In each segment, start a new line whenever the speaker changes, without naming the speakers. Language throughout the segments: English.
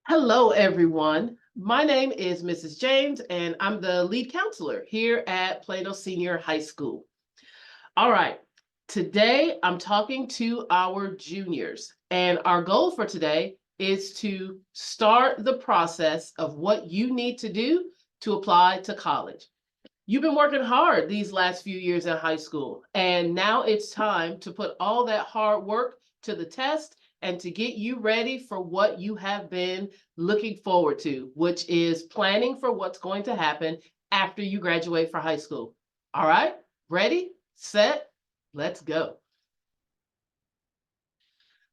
Hello, everyone. My name is Mrs. James, and I'm the lead counselor here at Plano Senior High School. All right, today I'm talking to our juniors, and our goal for today is to start the process of what you need to do to apply to college. You've been working hard these last few years in high school, and now it's time to put all that hard work to the test and to get you ready for what you have been looking forward to, which is planning for what's going to happen after you graduate from high school. All right, ready, set, let's go.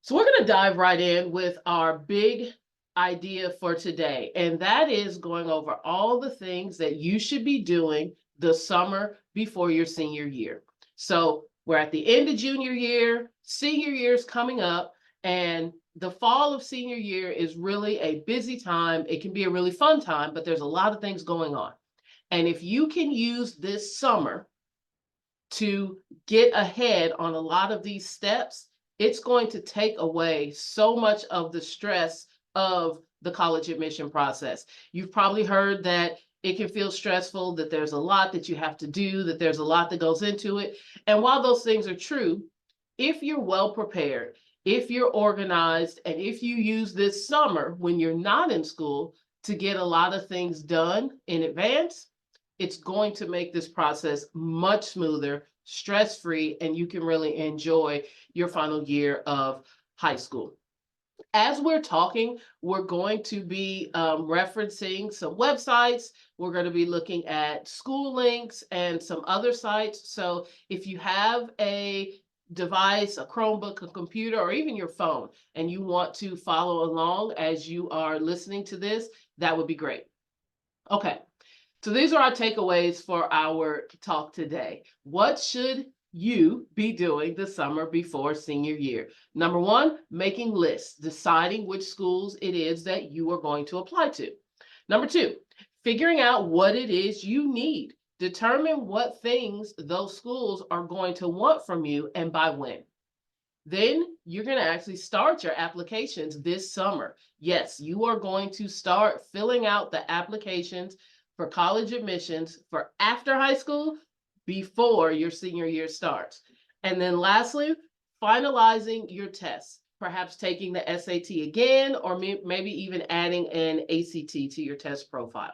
So we're going to dive right in with our big idea for today, and that is going over all the things that you should be doing the summer before your senior year. So we're at the end of junior year, senior year is coming up, and the fall of senior year is really a busy time. It can be a really fun time, but there's a lot of things going on. And if you can use this summer to get ahead on a lot of these steps, it's going to take away so much of the stress of the college admission process. You've probably heard that it can feel stressful, that there's a lot that you have to do, that there's a lot that goes into it. And while those things are true, if you're well prepared, if you're organized, and if you use this summer when you're not in school to get a lot of things done in advance, it's going to make this process much smoother, stress-free, and you can really enjoy your final year of high school. As we're talking, we're going to be referencing some websites. We're going to be looking at school links and some other sites. So if you have a device, a Chromebook, a computer, or even your phone, and you want to follow along as you are listening to this, that would be great. Okay. So these are our takeaways for our talk today. What should you be doing the summer before senior year? Number one, making lists, deciding which schools it is that you are going to apply to. Number two, figuring out what it is you need. Determine what things those schools are going to want from you and by when. Then you're going to actually start your applications this summer. Yes, you are going to start filling out the applications for college admissions for after high school before your senior year starts. And then lastly, finalizing your tests, perhaps taking the SAT again, or maybe even adding an ACT to your test profile.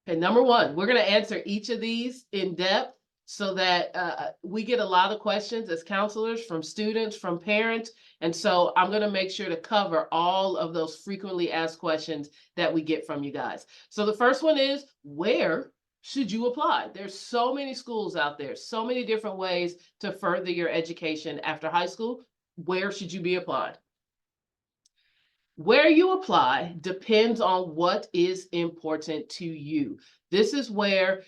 Okay, number one, we're going to answer each of these in depth so that we get a lot of questions as counselors from students, from parents. And so I'm going to make sure to cover all of those frequently asked questions that we get from you guys. So the first one is, where should you apply? There's so many schools out there, so many different ways to further your education after high school. Where should you be applying? Where you apply depends on what is important to you. This is where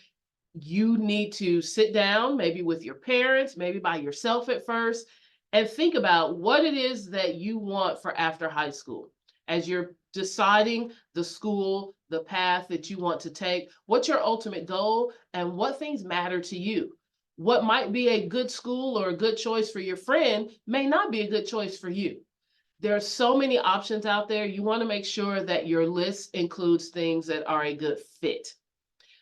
you need to sit down, maybe with your parents, maybe by yourself at first, and think about what it is that you want for after high school. As you're deciding the school, the path that you want to take, what's your ultimate goal, and what things matter to you. What might be a good school or a good choice for your friend may not be a good choice for you. There are so many options out there. You want to make sure that your list includes things that are a good fit.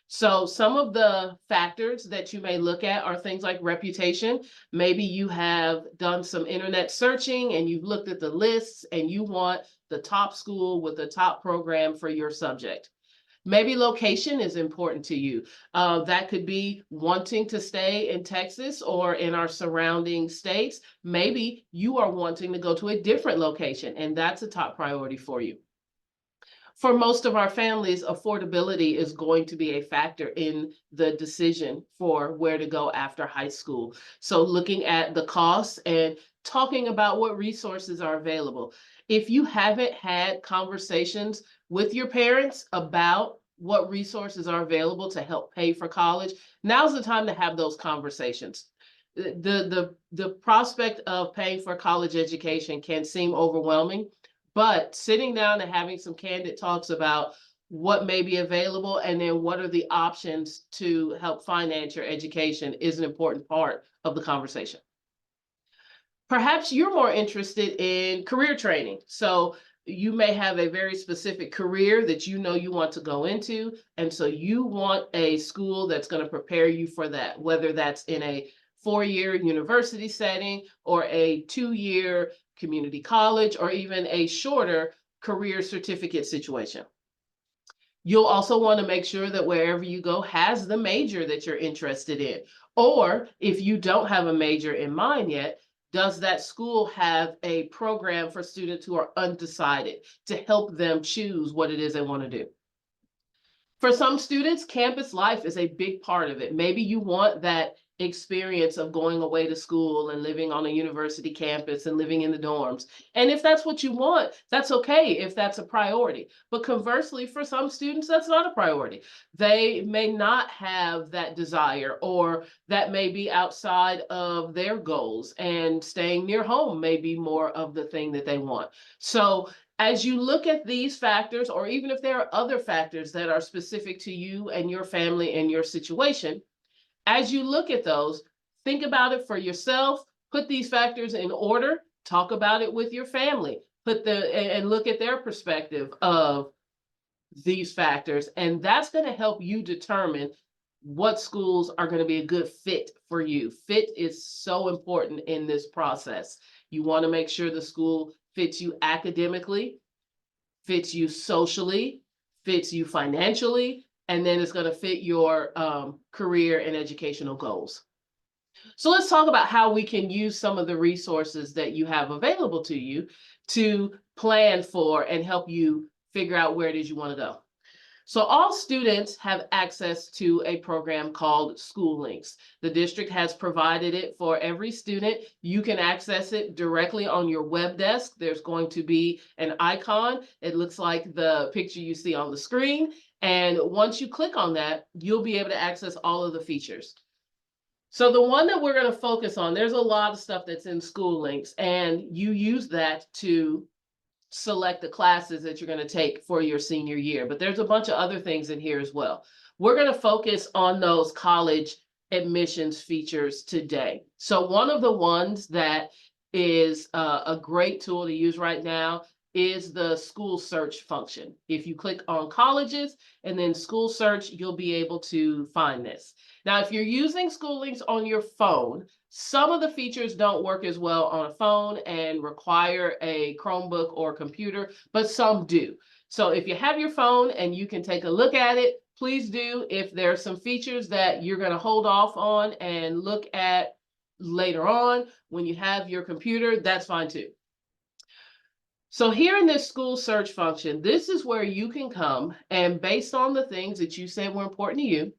So some of the factors that you may look at are things like reputation. Maybe you have done some internet searching and you've looked at the lists and you want the top school with the top program for your subject. Maybe location is important to you. That could be wanting to stay in Texas or in our surrounding states. Maybe you are wanting to go to a different location, and that's a top priority for you. For most of our families, affordability is going to be a factor in the decision for where to go after high school. So looking at the costs and talking about what resources are available. If you haven't had conversations with your parents about what resources are available to help pay for college, now's the time to have those conversations. The prospect of paying for college education can seem overwhelming, but sitting down and having some candid talks about what may be available and then what are the options to help finance your education is an important part of the conversation. Perhaps you're more interested in career training. So you may have a very specific career that you know you want to go into. And so you want a school that's going to prepare you for that, whether that's in a 4-year university setting or a 2-year community college or even a shorter career certificate situation. You'll also want to make sure that wherever you go has the major that you're interested in. Or if you don't have a major in mind yet, does that school have a program for students who are undecided to help them choose what it is they want to do? For some students, campus life is a big part of it. Maybe you want that experience of going away to school and living on a university campus and living in the dorms. And if that's what you want, that's okay if that's a priority. But conversely, for some students, that's not a priority. They may not have that desire, or that may be outside of their goals, and staying near home may be more of the thing that they want. So as you look at these factors, or even if there are other factors that are specific to you and your family and your situation, as you look at those, think about it for yourself, put these factors in order, talk about it with your family, and look at their perspective of these factors. And that's going to help you determine what schools are going to be a good fit for you. Fit is so important in this process. You want to make sure the school fits you academically, fits you socially, fits you financially, and then it's going to fit your career and educational goals. So let's talk about how we can use some of the resources that you have available to you to plan for and help you figure out where it is you want to go. So all students have access to a program called School Links. The district has provided it for every student. You can access it directly on your web desk. There's going to be an icon. It looks like the picture you see on the screen. And once you click on that, you'll be able to access all of the features. So the one that we're going to focus on, there's a lot of stuff that's in School Links, and you use that to select the classes that you're going to take for your senior year. But there's a bunch of other things in here as well. We're going to focus on those college admissions features today. So one of the ones that is a great tool to use right now is the school search function. If you click on colleges and then school search, you'll be able to find this. Now, if you're using School Links on your phone, some of the features don't work as well on a phone and require a Chromebook or computer, but some do. So if you have your phone and you can take a look at it, please do. If there are some features that you're going to hold off on and look at later on when you have your computer, that's fine too. So here in this school search function, this is where you can come and, based on the things that you said were important to you,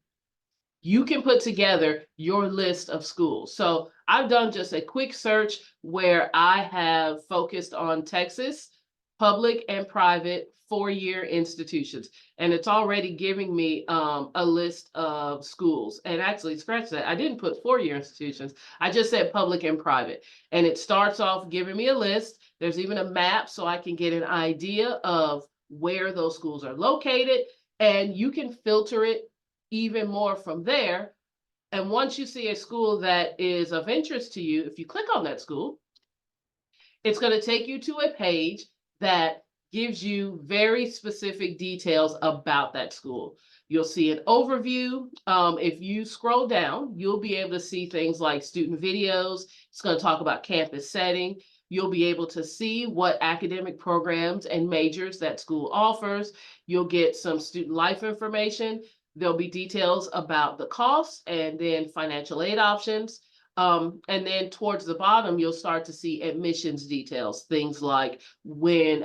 you can put together your list of schools. So I've done just a quick search where I have focused on Texas public and private 4-year institutions. And it's already giving me a list of schools. And actually, scratch that, I didn't put 4-year institutions. I just said public and private. And it starts off giving me a list. There's even a map so I can get an idea of where those schools are located. And you can filter it even more from there. And once you see a school that is of interest to you, if you click on that school, it's going to take you to a page that gives you very specific details about that school. You'll see an overview. If you scroll down, you'll be able to see things like student videos. It's going to talk about campus setting. You'll be able to see what academic programs and majors that school offers. You'll get some student life information. There'll be details about the costs and then financial aid options. And then towards the bottom, you'll start to see admissions details, things like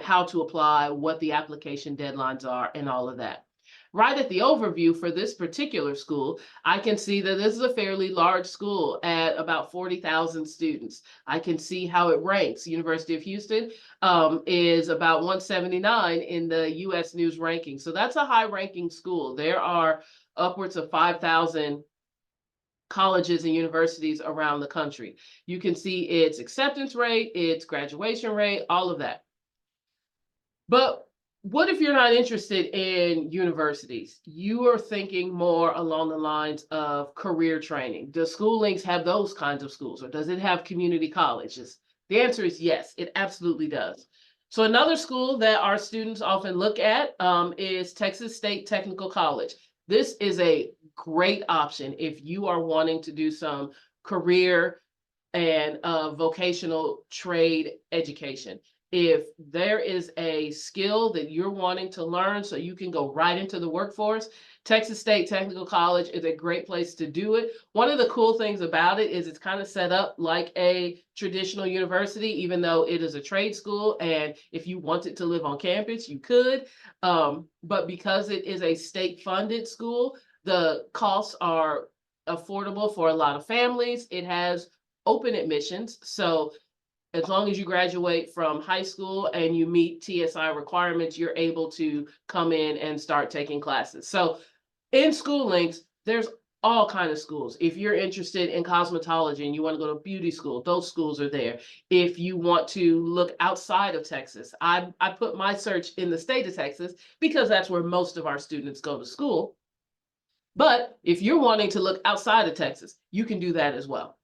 how to apply, what the application deadlines are, and all of that. Right at the overview for this particular school, I can see that this is a fairly large school at about 40,000 students. I can see how it ranks. University of Houston is about 179 in the U.S. News ranking. So that's a high ranking school. There are upwards of 5,000 colleges and universities around the country. You can see its acceptance rate, its graduation rate, all of that. But what if you're not interested in universities? You are thinking more along the lines of career training. Does School Links have those kinds of schools, or does it have community colleges? The answer is yes, it absolutely does. So another school that our students often look at is Texas State Technical College. This is a great option if you are wanting to do some career and vocational trade education. If there is a skill that you're wanting to learn so you can go right into the workforce, Texas State Technical College is a great place to do it. One of the cool things about it is it's kind of set up like a traditional university, even though it is a trade school. And if you wanted to live on campus, you could. But because it is a state funded school, the costs are affordable for a lot of families. It has open admissions. So as long as you graduate from high school and you meet TSI requirements, you're able to come in and start taking classes. So in School Links, there's all kinds of schools. If you're interested in cosmetology and you want to go to beauty school, those schools are there. If you want to look outside of Texas, I put my search in the state of Texas because that's where most of our students go to school. But if you're wanting to look outside of Texas, you can do that as well.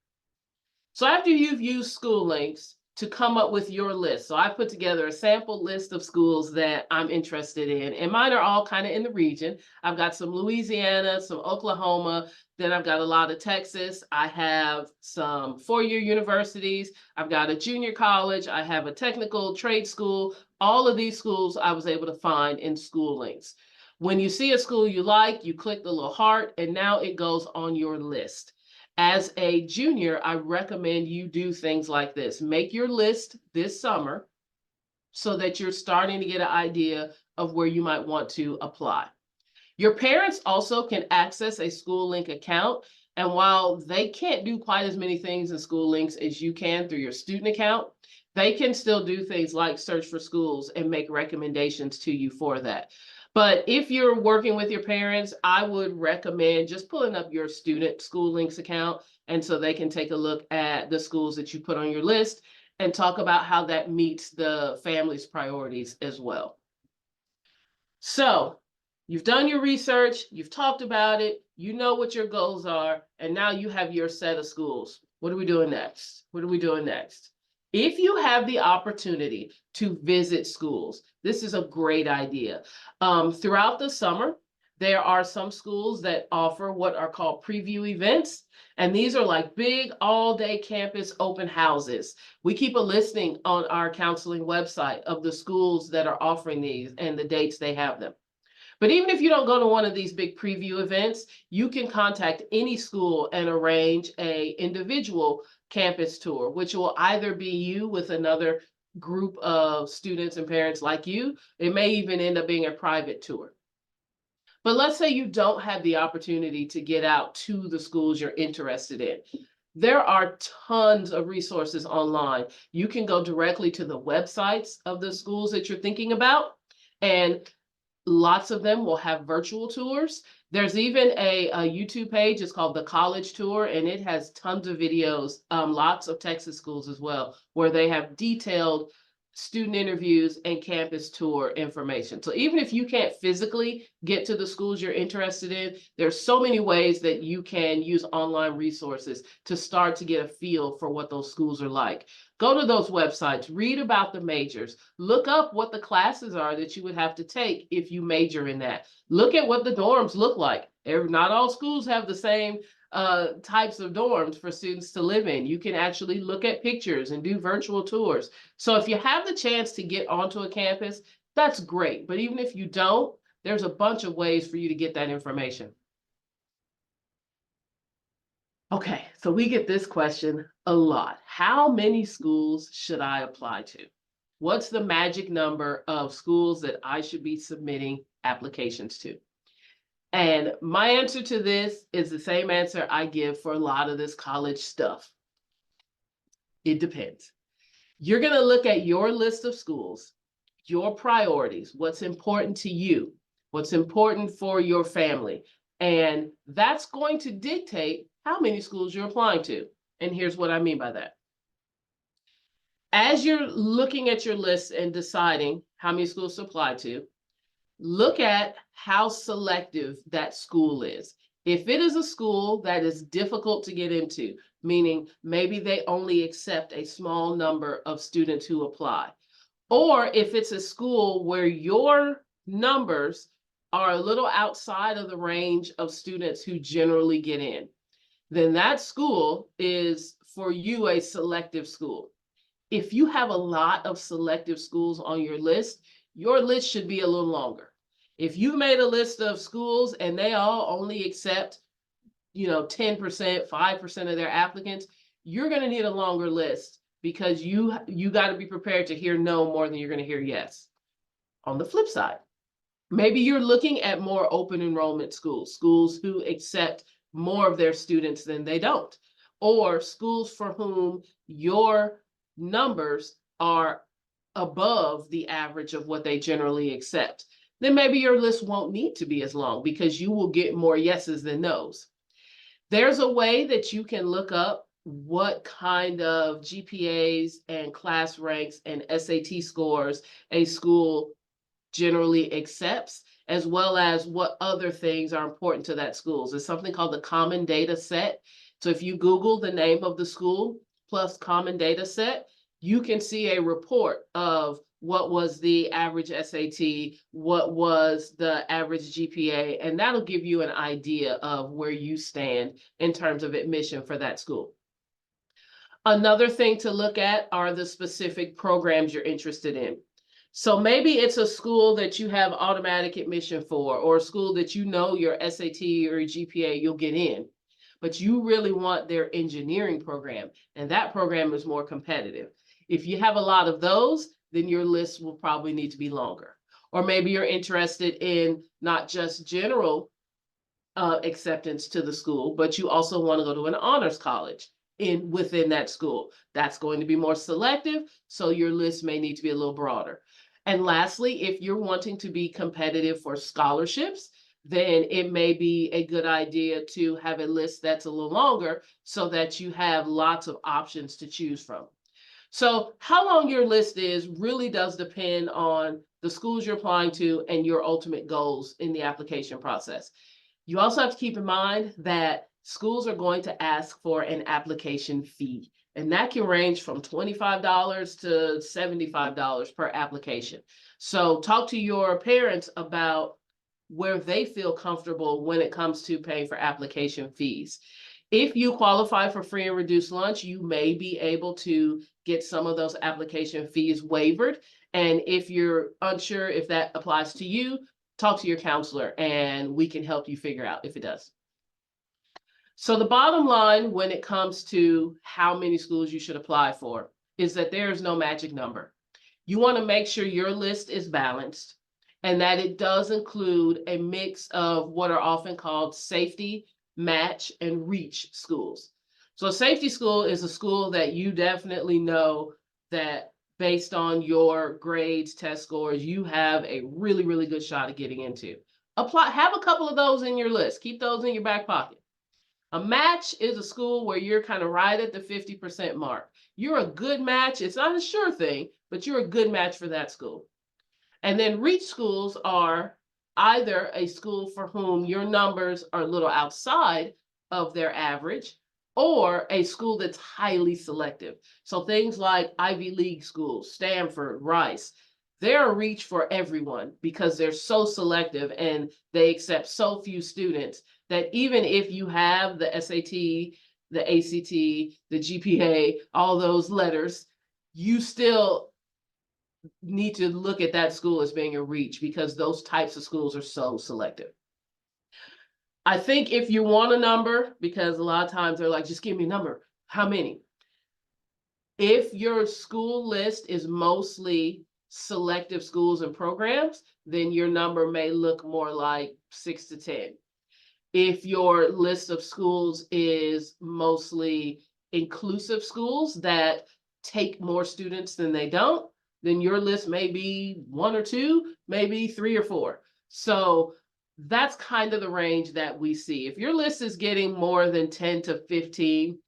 So after you've used School Links to come up with your list, so I put together a sample list of schools that I'm interested in, and mine are all kind of in the region. I've got some Louisiana, some Oklahoma, then I've got a lot of Texas. I have some four-year universities. I've got a junior college. I have a technical trade school. All of these schools I was able to find in School Links. When you see a school you like, you click the little heart, and now it goes on your list. As a junior, I recommend you do things like this. Make your list this summer so that you're starting to get an idea of where you might want to apply. Your parents also can access a School Link account. And while they can't do quite as many things in School Links as you can through your student account, they can still do things like search for schools and make recommendations to you for that. But if you're working with your parents, I would recommend just pulling up your student School Links account, and so they can take a look at the schools that you put on your list and talk about how that meets the family's priorities as well. So you've done your research, you've talked about it, you know what your goals are, and now you have your set of schools. What are we doing next? What are we doing next? If you have the opportunity to visit schools, this is a great idea. Throughout the summer, there are some schools that offer what are called preview events. And these are like big all-day campus open houses. We keep a listing on our counseling website of the schools that are offering these and the dates they have them. But even if you don't go to one of these big preview events, you can contact any school and arrange an individual campus tour, which will either be you with another group of students and parents like you. It may even end up being a private tour. But let's say you don't have the opportunity to get out to the schools you're interested in. There are tons of resources online. You can go directly to the websites of the schools that you're thinking about, and lots of them will have virtual tours. There's even a YouTube page, it's called The College Tour, and it has tons of videos, lots of Texas schools as well, where they have detailed student interviews and campus tour information. So even if you can't physically get to the schools you're interested in, there's so many ways that you can use online resources to start to get a feel for what those schools are like. Go to those websites, read about the majors, look up what the classes are that you would have to take if you major in that. Look at what the dorms look like. Not all schools have the same types of dorms for students to live in. You can actually look at pictures and do virtual tours. So if you have the chance to get onto a campus, that's great. But even if you don't, there's a bunch of ways for you to get that information. Okay, so we get this question a lot. How many schools should I apply to? What's the magic number of schools that I should be submitting applications to? And my answer to this is the same answer I give for a lot of this college stuff. It depends. You're going to look at your list of schools, your priorities, what's important to you, what's important for your family, and that's going to dictate how many schools you're applying to. And here's what I mean by that. As you're looking at your list and deciding how many schools to apply to, look at how selective that school is. If it is a school that is difficult to get into, meaning maybe they only accept a small number of students who apply. Or if it's a school where your numbers are a little outside of the range of students who generally get in, then that school is for you a selective school. If you have a lot of selective schools on your list should be a little longer. If you've made a list of schools and they all only accept, 10%, 5% of their applicants, you're going to need a longer list because you got to be prepared to hear no more than you're going to hear yes. On the flip side, maybe you're looking at more open enrollment schools who accept more of their students than they don't, or schools for whom your numbers are above the average of what they generally accept. Then maybe your list won't need to be as long because you will get more yeses than nos. There's a way that you can look up what kind of GPAs and class ranks and SAT scores a school generally accepts, as well as what other things are important to that school. There's something called the common data set. So if you Google the name of the school plus common data set, you can see a report of what was the average SAT, what was the average GPA, and that'll give you an idea of where you stand in terms of admission for that school. Another thing to look at are the specific programs you're interested in. So maybe it's a school that you have automatic admission for, or a school that you know your SAT or your GPA you'll get in, but you really want their engineering program, and that program is more competitive. If you have a lot of those, then your list will probably need to be longer. Or maybe you're interested in not just general acceptance to the school, but you also want to go to an honors college within that school. That's going to be more selective, so your list may need to be a little broader. And lastly, if you're wanting to be competitive for scholarships, then it may be a good idea to have a list that's a little longer so that you have lots of options to choose from. So how long your list is really does depend on the schools you're applying to and your ultimate goals in the application process. You also have to keep in mind that schools are going to ask for an application fee, and that can range from $25 to $75 per application. So talk to your parents about where they feel comfortable when it comes to paying for application fees. If you qualify for free and reduced lunch, you may be able to get some of those application fees waived. And if you're unsure if that applies to you, talk to your counselor and we can help you figure out if it does. So the bottom line when it comes to how many schools you should apply for is that there is no magic number. You want to make sure your list is balanced and that it does include a mix of what are often called safety, match, and reach schools. So a safety school is a school that you definitely know that based on your grades, test scores, you have a really, really good shot at getting into. Have a couple of those in your list. Keep those in your back pocket. A match is a school where you're kind of right at the 50% mark. You're a good match. It's not a sure thing, but you're a good match for that school. And then reach schools are either a school for whom your numbers are a little outside of their average, or a school that's highly selective. So things like Ivy League schools, Stanford, Rice, they're a reach for everyone because they're so selective and they accept so few students that even if you have the SAT, the ACT, the GPA, all those letters, you still need to look at that school as being a reach because those types of schools are so selective. I think if you want a number, because a lot of times they're like, just give me a number, how many? If your school list is mostly selective schools and programs, then your number may look more like 6 to 10. If your list of schools is mostly inclusive schools that take more students than they don't, then your list may be 1 or 2, maybe 3 or 4. So that's kind of the range that we see. If your list is getting more than 10 to 15,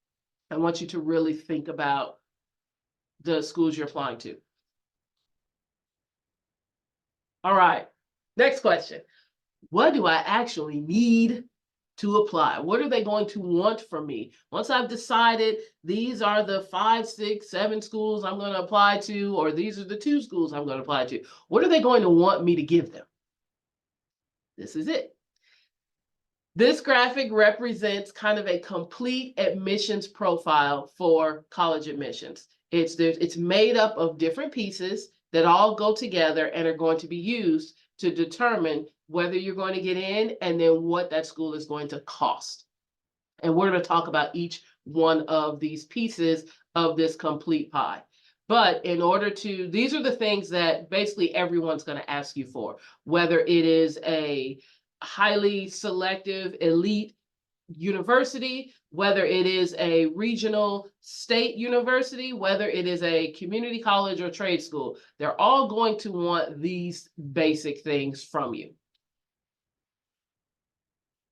I want you to really think about the schools you're applying to. All right, next question. What do I actually need to apply? What are they going to want from me? Once I've decided these are the 5, 6, 7 schools I'm going to apply to, or these are the 2 schools I'm going to apply to, what are they going to want me to give them? This is it. This graphic represents kind of a complete admissions profile for college admissions. It's made up of different pieces that all go together and are going to be used to determine whether you're going to get in and then what that school is going to cost. And we're going to talk about each one of these pieces of this complete pie. But in order to, these are the things that basically everyone's going to ask you for, whether it is a highly selective elite university, whether it is a regional state university, whether it is a community college or trade school, they're all going to want these basic things from you.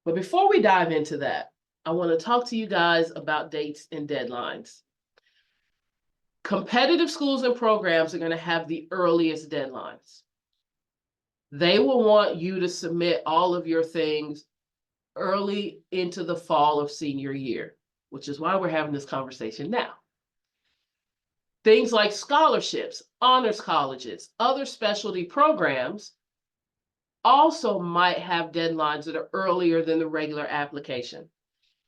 But before we dive into that, I want to talk to you guys about dates and deadlines. Competitive schools and programs are going to have the earliest deadlines. They will want you to submit all of your things early into the fall of senior year, which is why we're having this conversation now. Things like scholarships, honors colleges, other specialty programs also might have deadlines that are earlier than the regular application.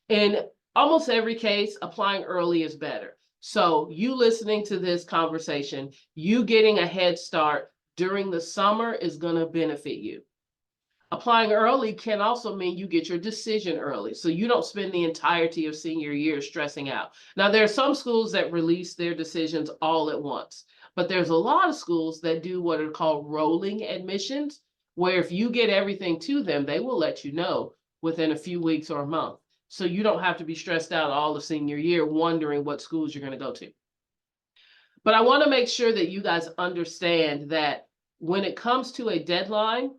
In almost every case, applying early is better. So you listening to this conversation, you getting a head start during the summer is going to benefit you. Applying early can also mean you get your decision early, so you don't spend the entirety of senior year stressing out. Now, there are some schools that release their decisions all at once, but there's a lot of schools that do what are called rolling admissions, where if you get everything to them, they will let you know within a few weeks or a month. So you don't have to be stressed out all the senior year wondering what schools you're going to go to. But I want to make sure that you guys understand that when it comes to a deadline,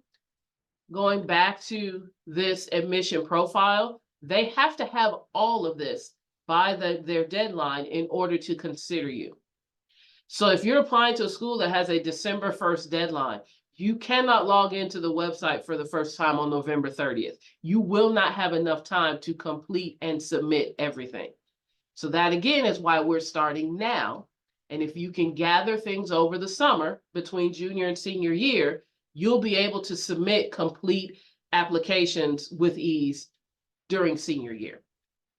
going back to this admission profile, they have to have all of this by their deadline in order to consider you. So if you're applying to a school that has a December 1st deadline, you cannot log into the website for the first time on November 30th. You will not have enough time to complete and submit everything. So that again is why we're starting now. And if you can gather things over the summer between junior and senior year, you'll be able to submit complete applications with ease during senior year.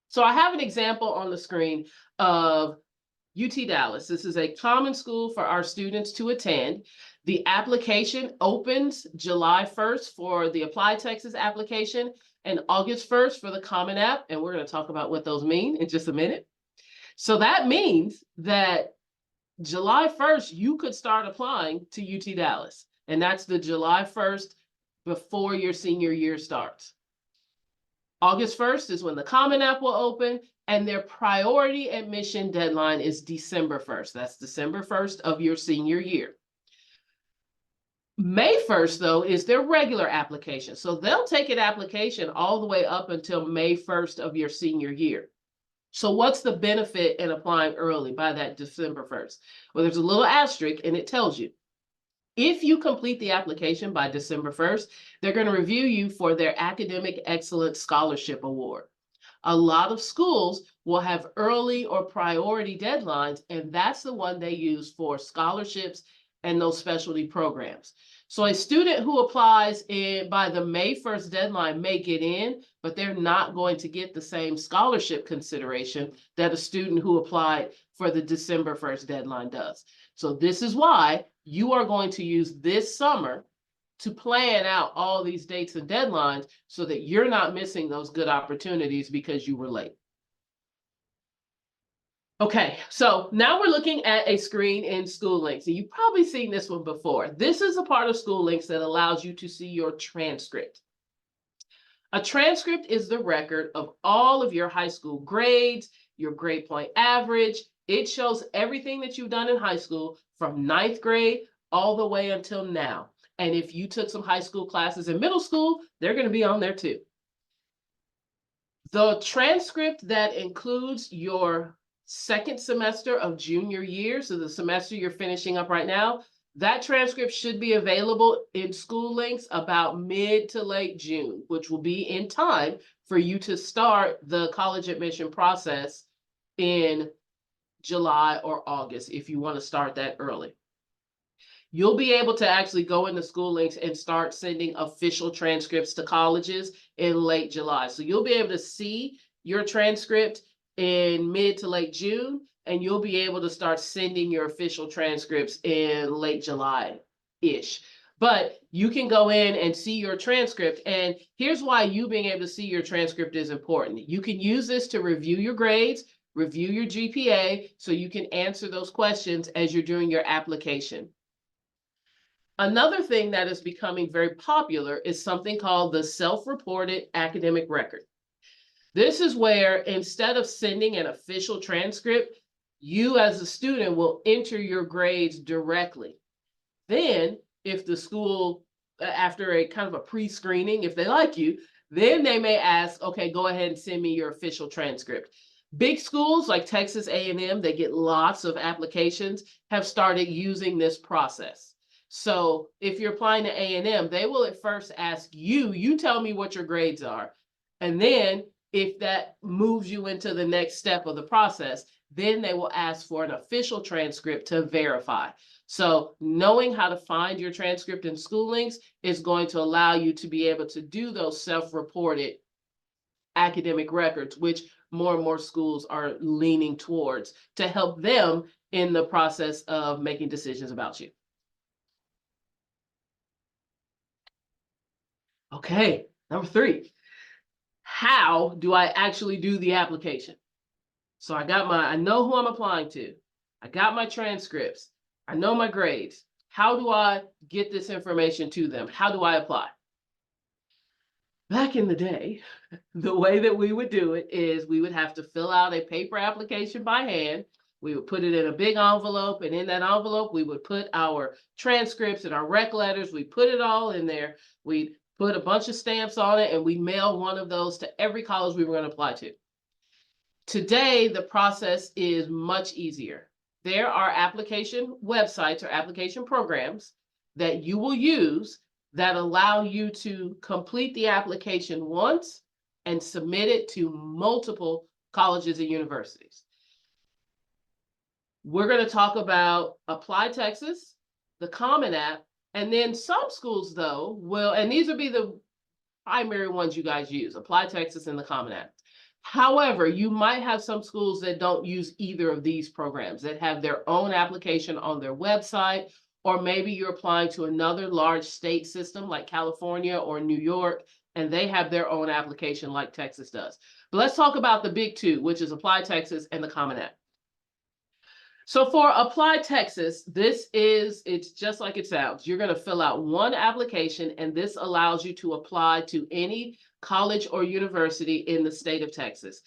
So I have an example on the screen of UT Dallas. This is a common school for our students to attend. The application opens July 1st for the Apply Texas application and August 1st for the Common App. And we're going to talk about what those mean in just a minute. So that means that July 1st, you could start applying to UT Dallas. And that's the July 1st before your senior year starts. August 1st is when the Common App will open, and their priority admission deadline is December 1st. That's December 1st of your senior year. May 1st, though, is their regular application. So they'll take an application all the way up until May 1st of your senior year. So what's the benefit in applying early by that December 1st? Well, there's a little asterisk, and it tells you. If you complete the application by December 1st, they're going to review you for their Academic Excellence Scholarship Award. A lot of schools will have early or priority deadlines, and that's the one they use for scholarships and those specialty programs. So a student who applies by the May 1st deadline may get in, but they're not going to get the same scholarship consideration that a student who applied for the December 1st deadline does. So this is why you are going to use this summer to plan out all these dates and deadlines so that you're not missing those good opportunities because you were late. Okay, so now we're looking at a screen in School Links, and you've probably seen this one before. This is a part of School Links that allows you to see your transcript. A transcript is the record of all of your high school grades, your grade point average. It shows everything that you've done in high school from 9th grade all the way until now. And if you took some high school classes in middle school, they're going to be on there too. The transcript that includes your second semester of junior year, so the semester you're finishing up right now, that transcript should be available in School Links about mid to late June, which will be in time for you to start the college admission process in July or August if you want to start that early. You'll be able to actually go into School Links and start sending official transcripts to colleges in late July. So you'll be able to see your transcript in mid to late June, and you'll be able to start sending your official transcripts in late July-ish. But you can go in and see your transcript. And here's why you being able to see your transcript is important. You can use this to review your grades, review your GPA, so you can answer those questions as you're doing your application. Another thing that is becoming very popular is something called the self-reported academic record. This is where instead of sending an official transcript, you as a student will enter your grades directly. Then if the school, after a kind of a pre-screening, if they like you, then they may ask, okay, go ahead and send me your official transcript. Big schools like Texas A&M, they get lots of applications, have started using this process. So if you're applying to A&M, they will at first ask you tell me what your grades are. And then if that moves you into the next step of the process, then they will ask for an official transcript to verify. So knowing how to find your transcript in School Links is going to allow you to be able to do those self-reported academic records, which more and more schools are leaning towards to help them in the process of making decisions about you. Okay, number 3, how do I actually do the application? So I know who I'm applying to. I got my transcripts. I know my grades. How do I get this information to them? How do I apply? Back in the day, the way that we would do it is we would have to fill out a paper application by hand. We would put it in a big envelope, and in that envelope, we would put our transcripts and our rec letters. We put it all in there. We'd put a bunch of stamps on it, and we mail one of those to every college we were going to apply to. Today, the process is much easier. There are application websites or application programs that you will use that allow you to complete the application once and submit it to multiple colleges and universities. We're going to talk about Apply Texas, the Common App, and then some schools, though, will, and these will be the primary ones you guys use, Apply Texas and the Common App. However, you might have some schools that don't use either of these programs, that have their own application on their website, or maybe you're applying to another large state system like California or New York, and they have their own application like Texas does. But let's talk about the big two, which is Apply Texas and the Common App. So for Apply Texas, it's just like it sounds. You're going to fill out one application, and this allows you to apply to any college or university in the state of Texas.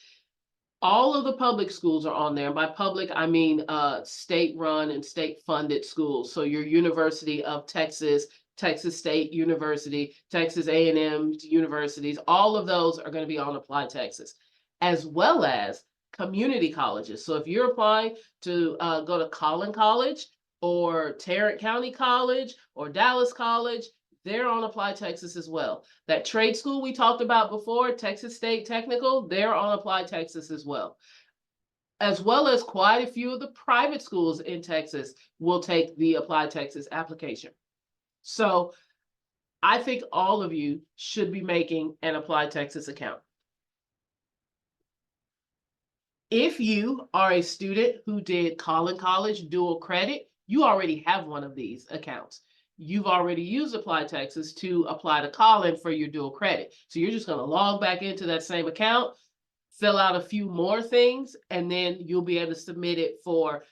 All of the public schools are on there. By public, I mean state-run and state-funded schools. So your University of Texas, Texas State University, Texas A&M universities, all of those are going to be on Apply Texas, as well as community colleges. So if you're applying to go to Collin College or Tarrant County College or Dallas College, they're on Apply Texas as well. That trade school we talked about before, Texas State Technical, they're on Apply Texas as well as quite a few of the private schools in Texas will take the Apply Texas application. So I think all of you should be making an Apply Texas account. If you are a student who did Collin College dual credit, you already have one of these accounts. You've already used Apply Texas to apply to Collin for your dual credit. So you're just going to log back into that same account, fill out a few more things, and then you'll be able to submit it for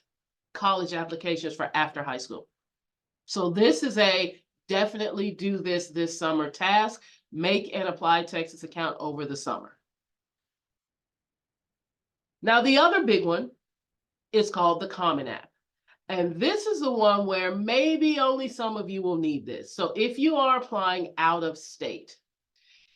college applications for after high school. So this is a definitely do this summer task. Make an Apply Texas account over the summer. Now, the other big one is called the Common App. And this is the one where maybe only some of you will need this. So if you are applying out of state,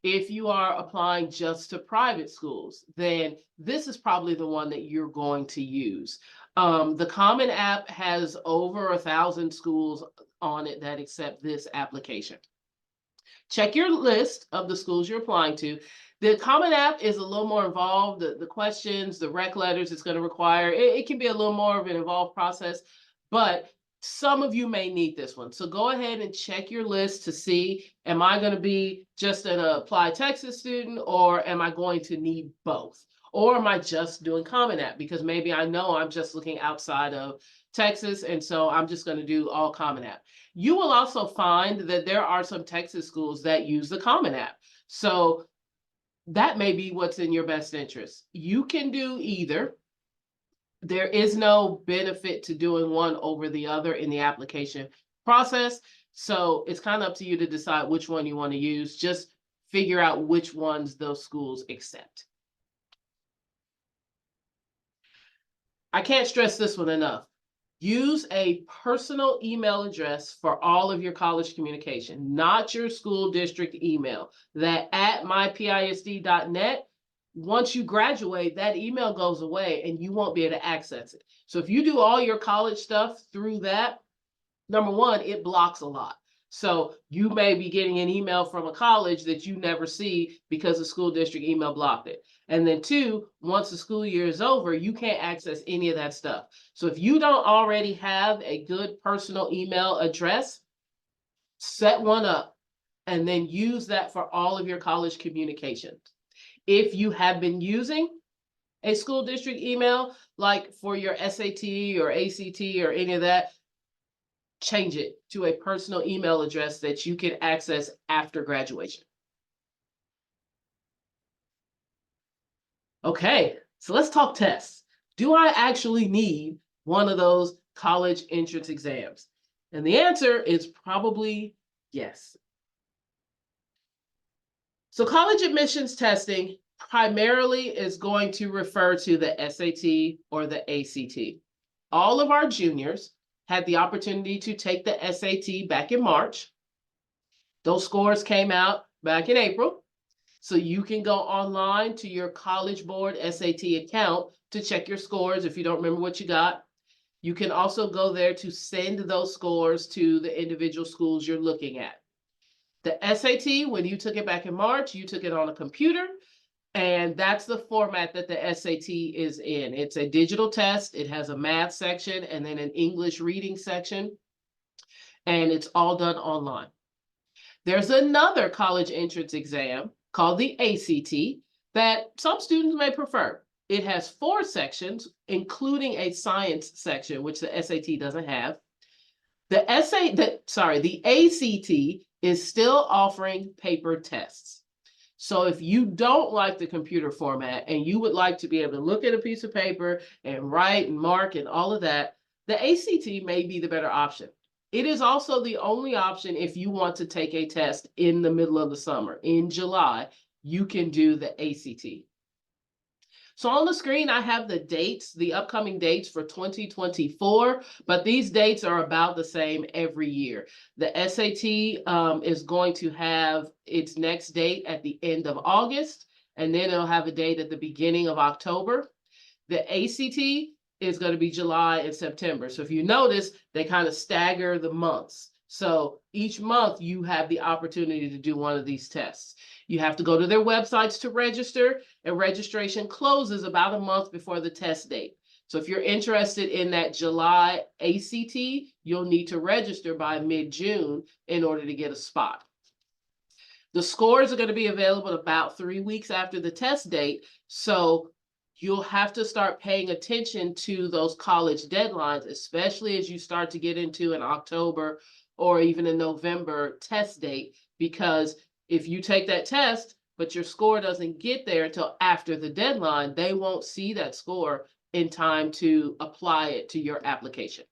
if you are applying just to private schools, then this is probably the one that you're going to use. The Common App has over 1,000 schools on it that accept this application. Check your list of the schools you're applying to. The Common App is a little more involved. The questions, the rec letters it's going to require, it can be a little more of an involved process, but some of you may need this one. So go ahead and check your list to see, am I going to be just an Apply Texas student, or am I going to need both? Or am I just doing Common App? Because maybe I know I'm just looking outside of Texas, and so I'm just going to do all Common App. You will also find that there are some Texas schools that use the Common App. So that may be what's in your best interest. You can do either. There is no benefit to doing one over the other in the application process. So it's kind of up to you to decide which one you want to use. Just figure out which ones those schools accept. I can't stress this one enough. Use a personal email address for all of your college communication, not your school district email. That at mypisd.net, once you graduate, that email goes away and you won't be able to access it. So if you do all your college stuff through that, number one, it blocks a lot. So you may be getting an email from a college that you never see because the school district email blocked it. And then two, once the school year is over, you can't access any of that stuff. So if you don't already have a good personal email address, set one up and then use that for all of your college communications. If you have been using a school district email, like for your SAT or ACT or any of that, change it to a personal email address that you can access after graduation. Okay, so let's talk tests. Do I actually need one of those college entrance exams? And the answer is probably yes. So college admissions testing primarily is going to refer to the SAT or the ACT. All of our juniors had the opportunity to take the SAT back in March. Those scores came out back in April. So you can go online to your College Board SAT account to check your scores if you don't remember what you got. You can also go there to send those scores to the individual schools you're looking at. The SAT, when you took it back in March, you took it on a computer, and that's the format that the SAT is in. It's a digital test. It has a math section and then an English reading section, and it's all done online. There's another college entrance exam called the ACT that some students may prefer. It has 4 sections, including a science section, which the SAT doesn't have. The ACT is still offering paper tests. So if you don't like the computer format and you would like to be able to look at a piece of paper and write and mark and all of that, the ACT may be the better option. It is also the only option if you want to take a test in the middle of the summer. In July, you can do the ACT. So on the screen, I have the dates, the upcoming dates for 2024, but these dates are about the same every year. The SAT is going to have its next date at the end of August, and then it'll have a date at the beginning of October. The ACT is going to be July and September. So if you notice, they kind of stagger the months. So each month you have the opportunity to do one of these tests. You have to go to their websites to register, and registration closes about a month before the test date. So if you're interested in that July ACT, you'll need to register by mid-June in order to get a spot. The scores are going to be available about 3 weeks after the test date. So you'll have to start paying attention to those college deadlines, especially as you start to get into an October or even a November test date, because if you take that test, but your score doesn't get there until after the deadline, they won't see that score in time to apply it to your application.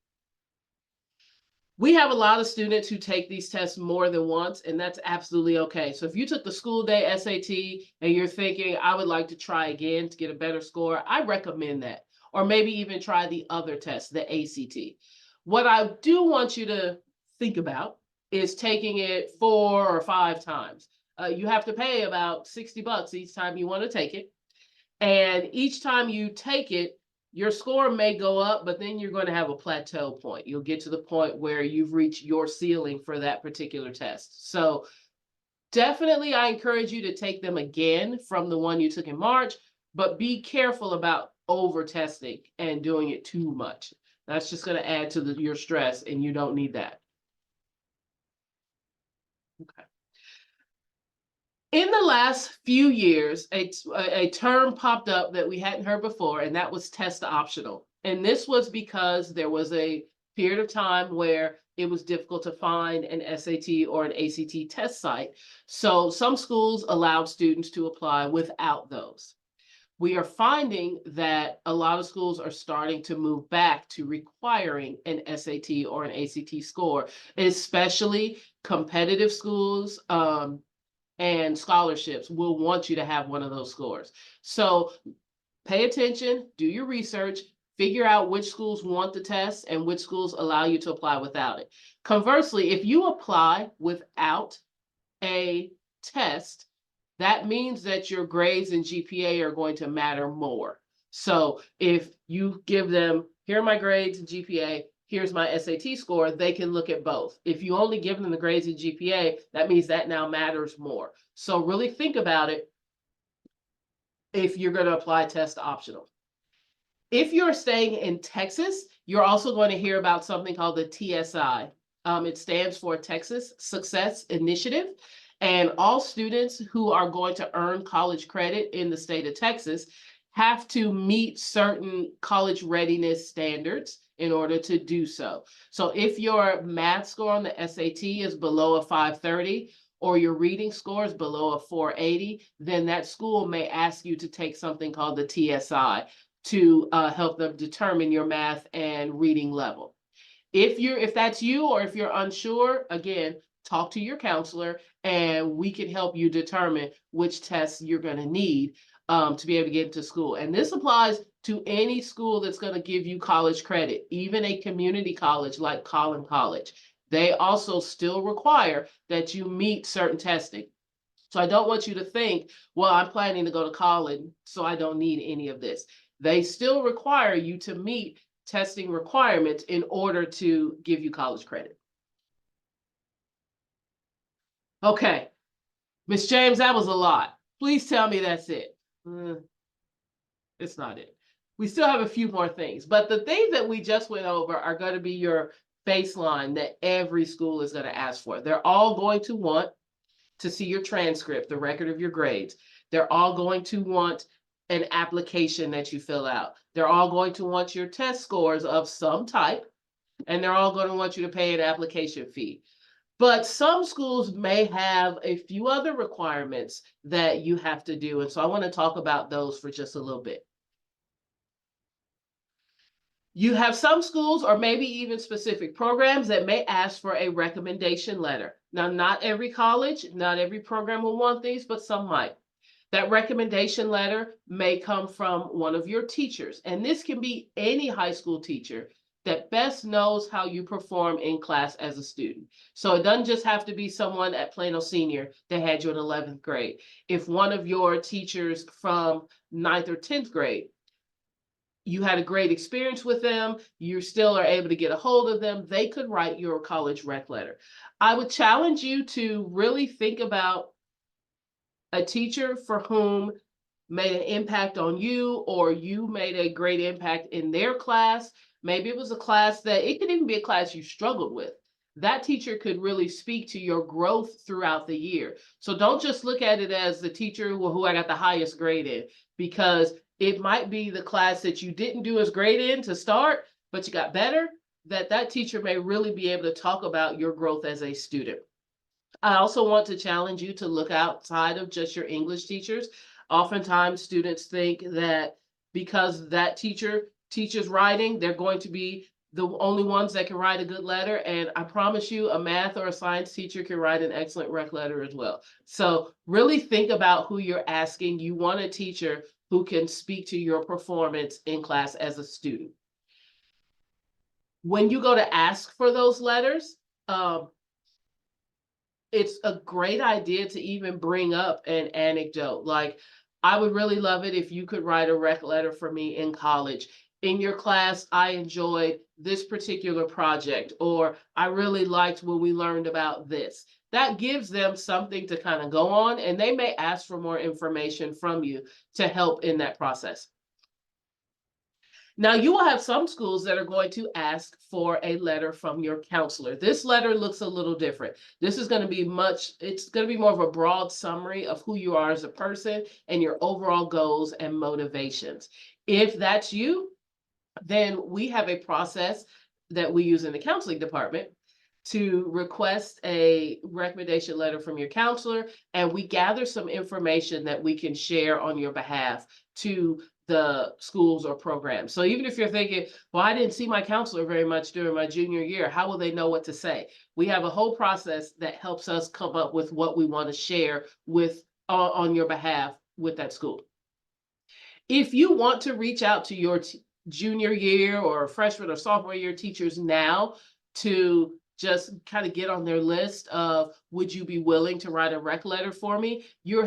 We have a lot of students who take these tests more than once, and that's absolutely okay. So if you took the school day SAT and you're thinking, I would like to try again to get a better score, I recommend that. Or maybe even try the other test, the ACT. What I do want you to think about is taking it 4 or 5 times. You have to pay about $60 each time you want to take it. And each time you take it, your score may go up, but then you're going to have a plateau point. You'll get to the point where you've reached your ceiling for that particular test. So Definitely, I encourage you to take them again from the one you took in March, but be careful about over testing and doing it too much. That's just going to add to your stress, and you don't need that. Okay. In the last few years, a term popped up that we hadn't heard before, and that was test optional. And this was because there was a period of time where it was difficult to find an SAT or an ACT test site. So some schools allowed students to apply without those. We are finding that a lot of schools are starting to move back to requiring an SAT or an ACT score, especially competitive schools. And scholarships will want you to have one of those scores. So pay attention, do your research, figure out which schools want the test and which schools allow you to apply without it. Conversely, if you apply without a test, that means that your grades and GPA are going to matter more. So if you give them, here are my grades and GPA, here's my SAT score, they can look at both. If you only give them the grades and GPA, that means that now matters more. So really think about it if you're going to apply test optional. If you're staying in Texas, you're also going to hear about something called the TSI. It stands for Texas Success Initiative. And all students who are going to earn college credit in the state of Texas have to meet certain college readiness standards in order to do so. So if your math score on the SAT is below a 530, or your reading score is below a 480, then that school may ask you to take something called the TSI to help them determine your math and reading level. If that's you, or if you're unsure, again, talk to your counselor and we can help you determine which tests you're going to need to be able to get into school. And this applies to any school that's going to give you college credit, even a community college like Collin College. They also still require that you meet certain testing. So I don't want you to think, well, I'm planning to go to college, so I don't need any of this. They still require you to meet testing requirements in order to give you college credit. Okay, Miss James, that was a lot. Please tell me that's it. It's not it. We still have a few more things, but the things that we just went over are going to be your baseline that every school is going to ask for. They're all going to want to see your transcript, the record of your grades. They're all going to want an application that you fill out. They're all going to want your test scores of some type, and they're all going to want you to pay an application fee. But some schools may have a few other requirements that you have to do. And so I want to talk about those for just a little bit. You have some schools, or maybe even specific programs, that may ask for a recommendation letter. Now, not every college, not every program will want these, but some might. That recommendation letter may come from one of your teachers, and this can be any high school teacher that best knows how you perform in class as a student. So it doesn't just have to be someone at Plano Senior that had you in 11th grade. If one of your teachers from 9th or 10th grade, you had a great experience with them, you still are able to get a hold of them, they could write your college rec letter. I would challenge you to really think about a teacher for whom made an impact on you, or you made a great impact in their class. Maybe it was a class that, it could even be a class you struggled with. That teacher could really speak to your growth throughout the year. So don't just look at it as the teacher who I got the highest grade in, because it might be the class that you didn't do as great in to start, but you got better, that teacher may really be able to talk about your growth as a student. I also want to challenge you to look outside of just your English teachers. Oftentimes students think that because that teacher teaches writing, they're going to be the only ones that can write a good letter. And I promise you, a math or a science teacher can write an excellent rec letter as well. So really think about who you're asking. You want a teacher who can speak to your performance in class as a student. When you go to ask for those letters, it's a great idea to even bring up an anecdote. Like, I would really love it if you could write a rec letter for me in college. in your class, I enjoyed this particular project, or I really liked when we learned about this. That gives them something to kind of go on, and they may ask for more information from you to help in that process. Now, you will have some schools that are going to ask for a letter from your counselor. This letter looks a little different. This is going to be it's going to be more of a broad summary of who you are as a person and your overall goals and motivations. If that's you, then we have a process that we use in the counseling department to request a recommendation letter from your counselor, and we gather some information that we can share on your behalf to the schools or programs. So even if you're thinking, well, I didn't see my counselor very much during my junior year, how will they know what to say? We have a whole process that helps us come up with what we want to share with on your behalf with that school. If you want to reach out to your junior year or freshman or sophomore year teachers now to just kind of get on their list of, would you be willing to write a rec letter for me? You're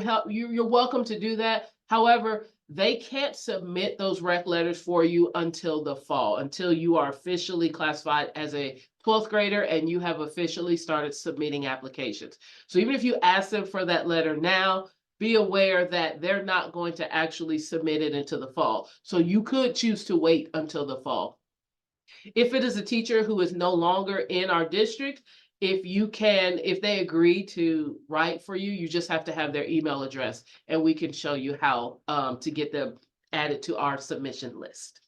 welcome to do that. However, they can't submit those rec letters for you until the fall, until you are officially classified as a 12th grader and you have officially started submitting applications. So even if you ask them for that letter now, be aware that they're not going to actually submit it into the fall. So you could choose to wait until the fall. If it is a teacher who is no longer in our district, if they agree to write for you, you just have to have their email address and we can show you how to get them added to our submission list.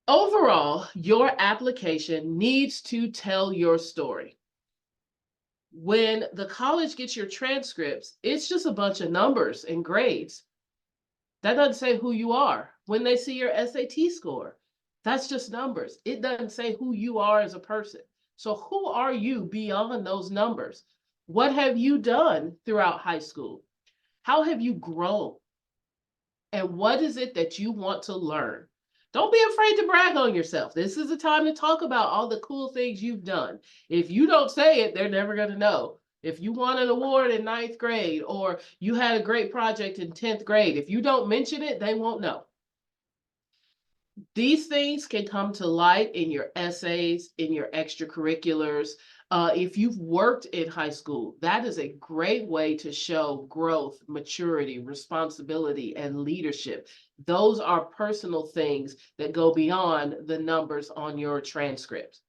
Overall, your application needs to tell your story. When the college gets your transcripts, it's just a bunch of numbers and grades. That doesn't say who you are. When they see your SAT score, that's just numbers. It doesn't say who you are as a person. So who are you beyond those numbers? What have you done throughout high school? How have you grown? And what is it that you want to learn? Don't be afraid to brag on yourself. This is the time to talk about all the cool things you've done. If you don't say it, they're never going to know. If you won an award in 9th grade or you had a great project in 10th grade, if you don't mention it, they won't know. These things can come to light in your essays, in your extracurriculars. If you've worked in high school, that is a great way to show growth, maturity, responsibility, and leadership. Those are personal things that go beyond the numbers on your transcript.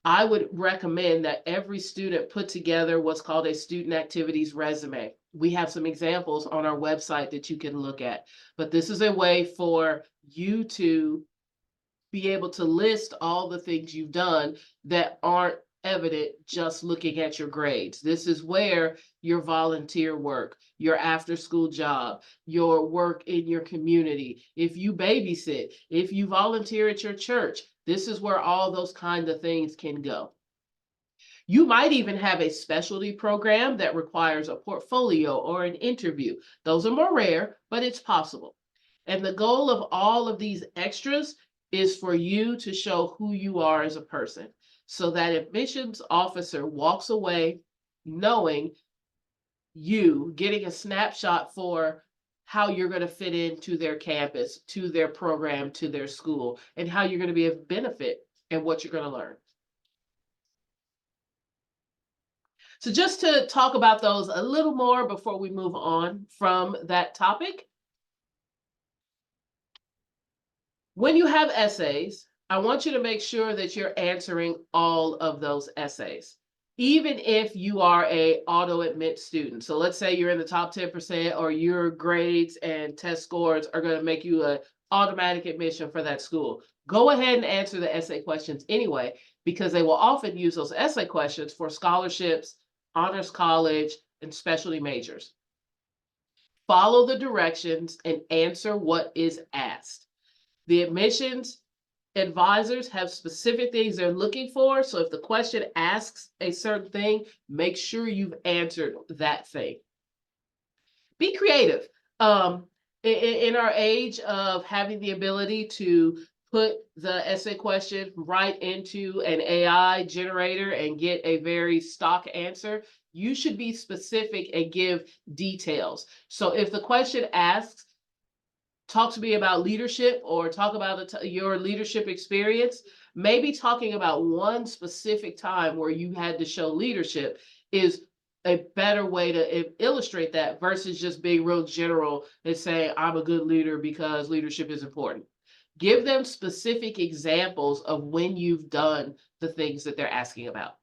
I would recommend that every student put together what's called a student activities resume. We have some examples on our website that you can look at, but this is a way for you to be able to list all the things you've done that aren't evident just looking at your grades. This is where your volunteer work, your after school job, your work in your community, if you babysit, if you volunteer at your church, this is where all those kind of things can go. You might even have a specialty program that requires a portfolio or an interview. Those are more rare, but it's possible. And the goal of all of these extras is for you to show who you are as a person, so that admissions officer walks away knowing you, getting a snapshot for how you're going to fit into their campus, to their program, to their school, and how you're going to be of benefit and what you're going to learn. So just to talk about those a little more before we move on from that topic. When you have essays, I want you to make sure that you're answering all of those essays, even if you are a auto admit student. So let's say you're in the top 10% or your grades and test scores are going to make you an automatic admission for that school. Go ahead and answer the essay questions anyway, because they will often use those essay questions for scholarships, honors college, and specialty majors. Follow the directions and answer what is asked. The admissions advisors have specific things they're looking for. So if the question asks a certain thing, make sure you've answered that thing. Be creative. In our age of having the ability to put the essay question right into an AI generator and get a very stock answer. You should be specific and give details. So if the question asks, talk to me about leadership or talk about your leadership experience, maybe talking about one specific time where you had to show leadership is a better way to illustrate that versus just being real general and saying, I'm a good leader because leadership is important. Give them specific examples of when you've done the things that they're asking about.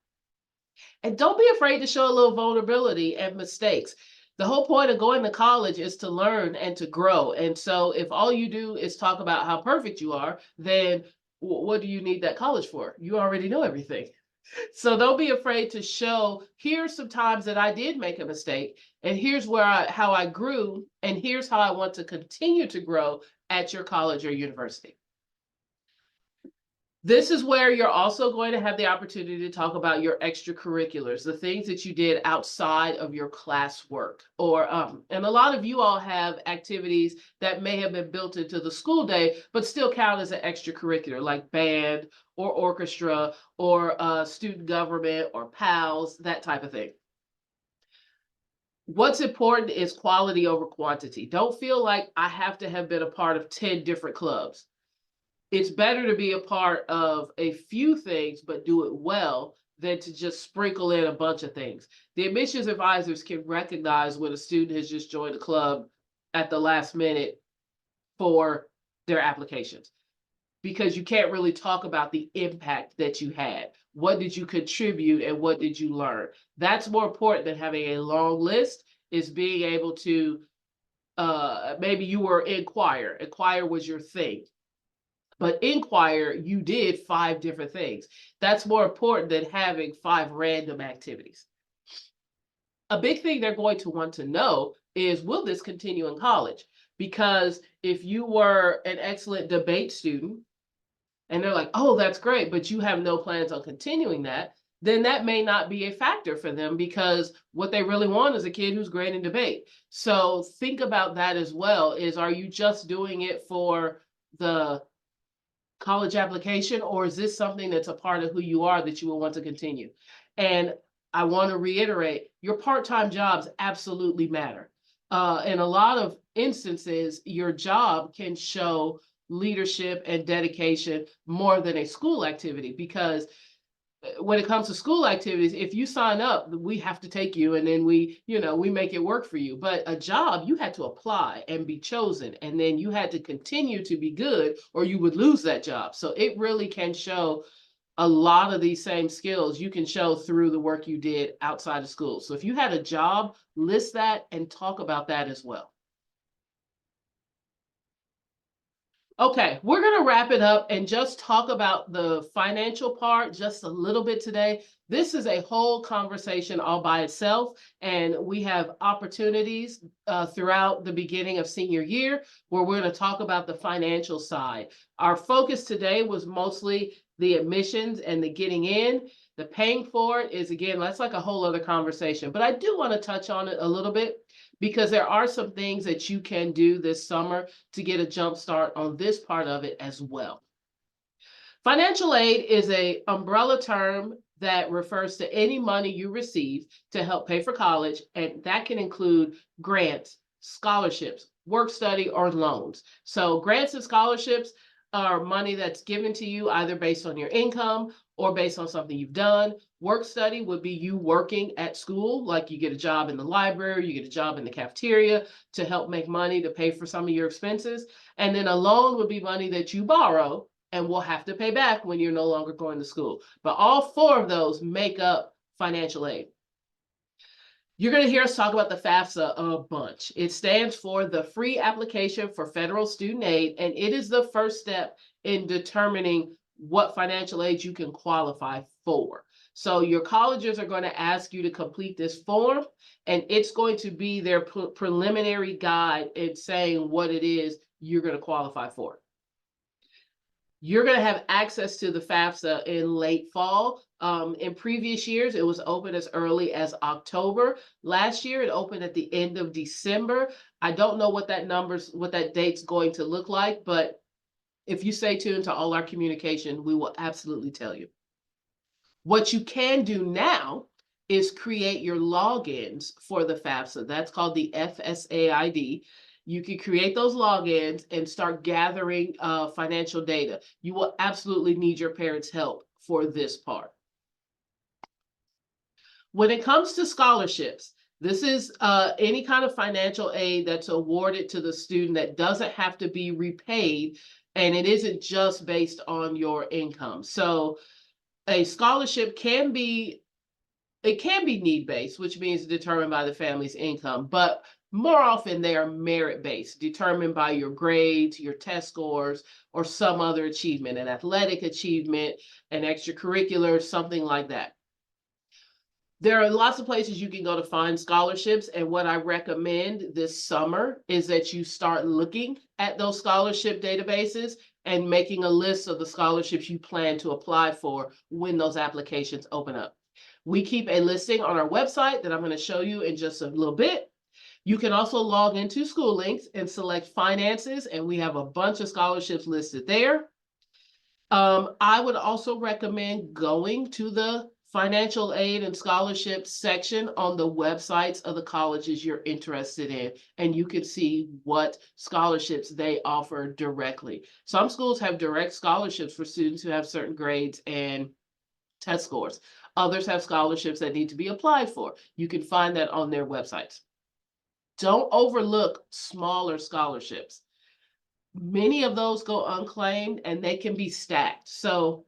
And don't be afraid to show a little vulnerability and mistakes. The whole point of going to college is to learn and to grow. And so if all you do is talk about how perfect you are, then what do you need that college for? You already know everything. So don't be afraid to show, here's some times that I did make a mistake, and here's how I grew, and here's how I want to continue to grow at your college or university. This is where you're also going to have the opportunity to talk about your extracurriculars, the things that you did outside of your classwork. And a lot of you all have activities that may have been built into the school day, but still count as an extracurricular, like band or orchestra or student government or PALs, that type of thing. What's important is quality over quantity. Don't feel like I have to have been a part of 10 different clubs. It's better to be a part of a few things, but do it well than to just sprinkle in a bunch of things. The admissions advisors can recognize when a student has just joined a club at the last minute for their applications, because you can't really talk about the impact that you had. What did you contribute and what did you learn? That's more important than having a long list, is being able to, maybe you were in choir and choir was your thing. But in choir, you did 5 different things. That's more important than having 5 random activities. A big thing they're going to want to know is, will this continue in college? Because if you were an excellent debate student and they're like, oh, that's great, but you have no plans on continuing that, then that may not be a factor for them, because what they really want is a kid who's great in debate. So think about that as well. Are you just doing it for the college application, or is this something that's a part of who you are that you will want to continue? And I want to reiterate, your part-time jobs absolutely matter. In a lot of instances, your job can show leadership and dedication more than a school activity, because when it comes to school activities, if you sign up, we have to take you, and then we make it work for you. But a job, you had to apply and be chosen, and then you had to continue to be good or you would lose that job. So it really can show a lot of these same skills you can show through the work you did outside of school. So if you had a job, list that and talk about that as well. Okay, we're going to wrap it up and just talk about the financial part just a little bit today. This is a whole conversation all by itself, and we have opportunities throughout the beginning of senior year where we're going to talk about the financial side. Our focus today was mostly the admissions and the getting in. The paying for it is, again, that's like a whole other conversation, but I do want to touch on it a little bit, because there are some things that you can do this summer to get a jump start on this part of it as well. Financial aid is an umbrella term that refers to any money you receive to help pay for college, and that can include grants, scholarships, work study, or loans. So grants and scholarships are money that's given to you either based on your income or based on something you've done. Work study would be you working at school, like you get a job in the library, you get a job in the cafeteria to help make money to pay for some of your expenses. And then a loan would be money that you borrow and will have to pay back when you're no longer going to school. But all 4 of those make up financial aid. You're going to hear us talk about the FAFSA a bunch. It stands for the Free Application for Federal Student Aid, and it is the first step in determining what financial aid you can qualify for. So your colleges are going to ask you to complete this form, and it's going to be their preliminary guide in saying what it is you're going to qualify for. You're going to have access to the FAFSA in late fall. In previous years, it was open as early as October. Last year, it opened at the end of December. I don't know what that date's going to look like, but If you stay tuned to all our communication, we will absolutely tell you. What you can do now is create your logins for the FAFSA. That's called the FSAID. You can create those logins and start gathering financial data. You will absolutely need your parents' help for this part. When it comes to scholarships, this is any kind of financial aid that's awarded to the student that doesn't have to be repaid, and it isn't just based on your income. So a scholarship can be need-based, which means determined by the family's income, but more often they are merit-based, determined by your grades, your test scores, or some other achievement, an athletic achievement, an extracurricular, something like that. There are lots of places you can go to find scholarships, and what I recommend this summer is that you start looking at those scholarship databases and making a list of the scholarships you plan to apply for when those applications open up. We keep a listing on our website that I'm going to show you in just a little bit. You can also log into School Links and select finances, and we have a bunch of scholarships listed there. I would also recommend going to the financial aid and scholarships section on the websites of the colleges you're interested in, and you can see what scholarships they offer directly. Some schools have direct scholarships for students who have certain grades and test scores. Others have scholarships that need to be applied for. You can find that on their websites. Don't overlook smaller scholarships. Many of those go unclaimed and they can be stacked. So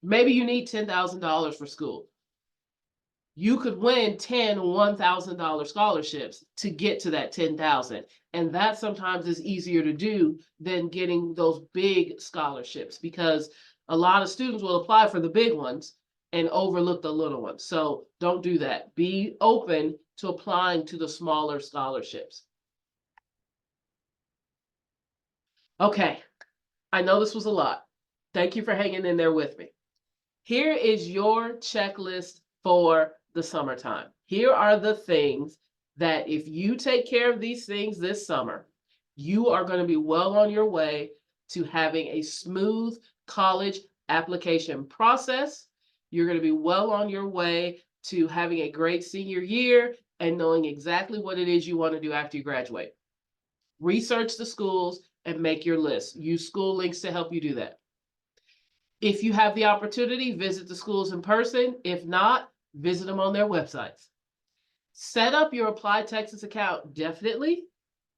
maybe you need $10,000 for school. You could win 10 $1,000 scholarships to get to that 10,000. And that sometimes is easier to do than getting those big scholarships, because a lot of students will apply for the big ones and overlook the little ones. So don't do that. Be open to applying to the smaller scholarships. Okay, I know this was a lot. Thank you for hanging in there with me. Here is your checklist for the summertime. Here are the things that if you take care of these things this summer, you are going to be well on your way to having a smooth college application process. You're going to be well on your way to having a great senior year and knowing exactly what it is you want to do after you graduate. Research the schools and make your list. Use School Links to help you do that. If you have the opportunity, visit the schools in person. If not, visit them on their websites. Set up your Apply Texas account definitely,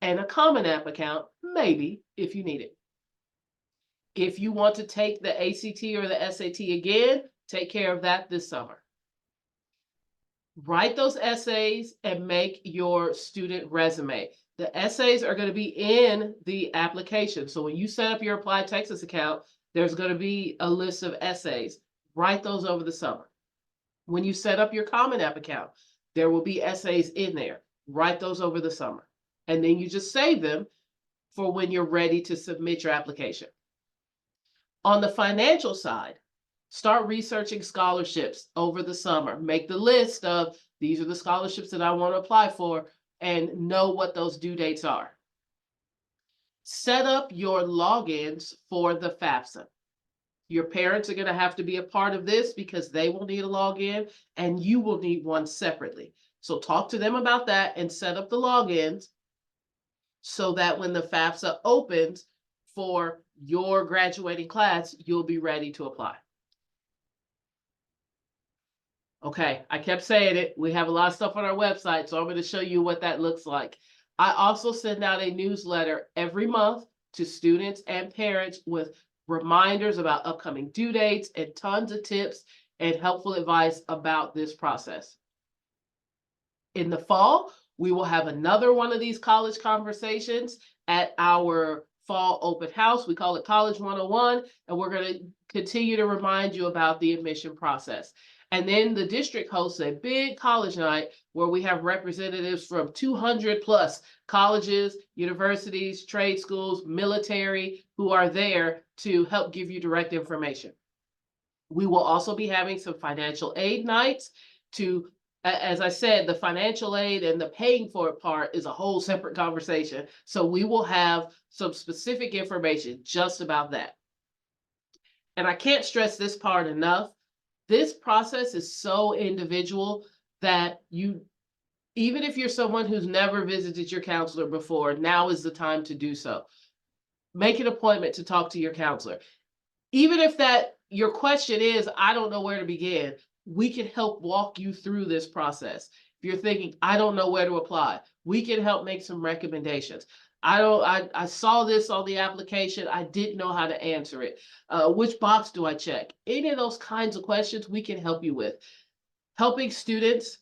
and a Common App account maybe if you need it. If you want to take the ACT or the SAT again, take care of that this summer. Write those essays and make your student resume. The essays are going to be in the application. So when you set up your Apply Texas account, there's going to be a list of essays. Write those over the summer. When you set up your Common App account, there will be essays in there. Write those over the summer. And then you just save them for when you're ready to submit your application. On the financial side, start researching scholarships over the summer. Make the list of these are the scholarships that I want to apply for and know what those due dates are. Set up your logins for the FAFSA. Your parents are going to have to be a part of this because they will need a login and you will need one separately. So talk to them about that and set up the logins so that when the FAFSA opens for your graduating class, you'll be ready to apply. Okay, I kept saying it. We have a lot of stuff on our website, so I'm going to show you what that looks like. I also send out a newsletter every month to students and parents with reminders about upcoming due dates and tons of tips and helpful advice about this process. In the fall, we will have another one of these college conversations at our fall open house. We call it College 101, and we're going to continue to remind you about the admission process. And then the district hosts a big college night where we have representatives from 200 plus colleges, universities, trade schools, military, who are there to help give you direct information. We will also be having some financial aid nights to As I said, the financial aid and the paying for it part is a whole separate conversation. So we will have some specific information just about that. And I can't stress this part enough. This process is so individual that even if you're someone who's never visited your counselor before, now is the time to do so. Make an appointment to talk to your counselor. Even if that your question is, I don't know where to begin, we can help walk you through this process. If you're thinking, I don't know where to apply, we can help make some recommendations. I saw this on the application. I didn't know how to answer it. Which box do I check? Any of those kinds of questions we can help you with. Helping students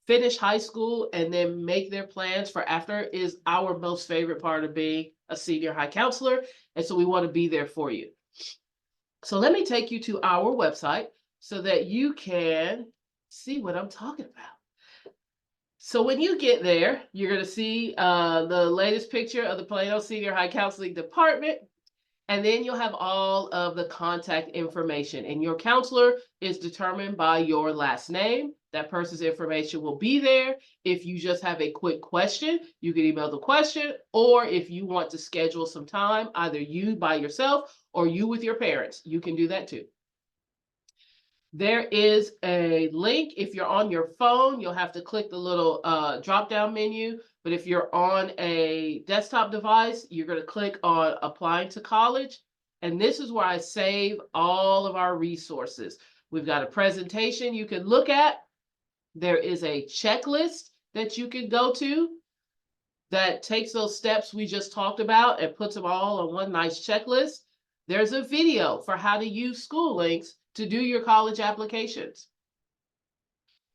finish high school and then make their plans for after is our most favorite part of being a senior high counselor. And so we want to be there for you. So let me take you to our website so that you can see what I'm talking about. So when you get there, you're going to see the latest picture of the Plano Senior High Counseling Department. And then you'll have all of the contact information. And your counselor is determined by your last name. That person's information will be there. If you just have a quick question, you can email the question. Or if you want to schedule some time, either you by yourself or you with your parents, you can do that too. There is a link. If you're on your phone, you'll have to click the little drop-down menu. But if you're on a desktop device, you're going to click on Applying to College. And this is where I save all of our resources. We've got a presentation you can look at. There is a checklist that you can go to that takes those steps we just talked about and puts them all on one nice checklist. There's a video for how to use school links to do your college applications.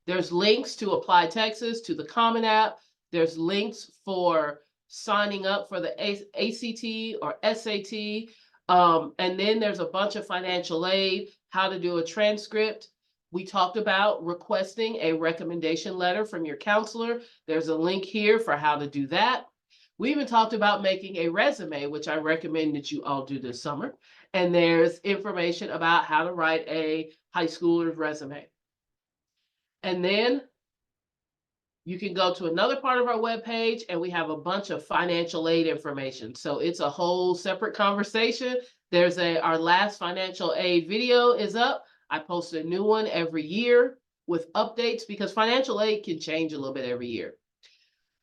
There's links to Apply Texas, to the Common App. There's links for signing up for the ACT or SAT. And then there's a bunch of financial aid, how to do a transcript. We talked about requesting a recommendation letter from your counselor. There's a link here for how to do that. We even talked about making a resume, which I recommend that you all do this summer. And there's information about how to write a high schooler's resume. And then you can go to another part of our webpage and we have a bunch of financial aid information. So it's a whole separate conversation. There's our last financial aid video is up. I post a new one every year with updates because financial aid can change a little bit every year.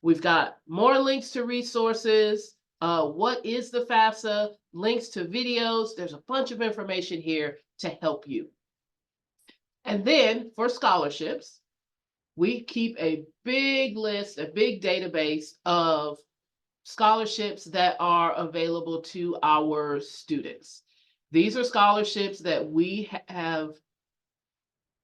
We've got more links to resources. What is the FAFSA? Links to videos. There's a bunch of information here to help you. And then for scholarships, we keep a big list, a big database of scholarships that are available to our students. These are scholarships that we have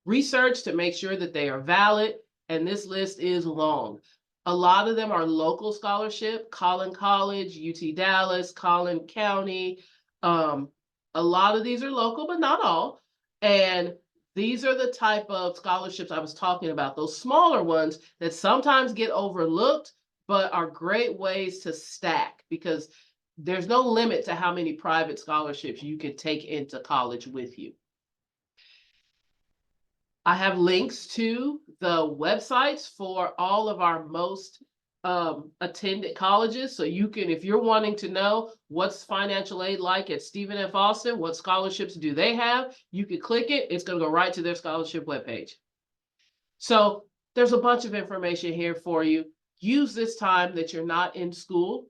researched to make sure that they are valid, and this list is long. A lot of them are local scholarship, Collin College, UT Dallas, Collin County. A lot of these are local, but not all. And these are the type of scholarships I was talking about, those smaller ones that sometimes get overlooked, but are great ways to stack because there's no limit to how many private scholarships you can take into college with you. I have links to the websites for all of our most attended colleges. So you can, if you're wanting to know what's financial aid like at Stephen F. Austin, what scholarships do they have, you can click it. It's going to go right to their scholarship webpage. So there's a bunch of information here for you. Use this time that you're not in school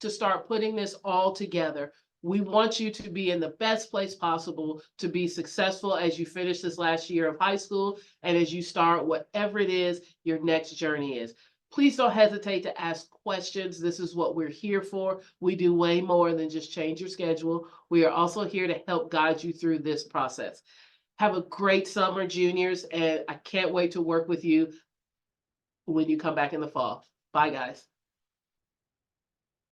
to start putting this all together. We want you to be in the best place possible to be successful as you finish this last year of high school and as you start whatever it is your next journey is. Please don't hesitate to ask questions. This is what we're here for. We do way more than just change your schedule. We are also here to help guide you through this process. Have a great summer, juniors, and I can't wait to work with you when you come back in the fall. Bye, guys.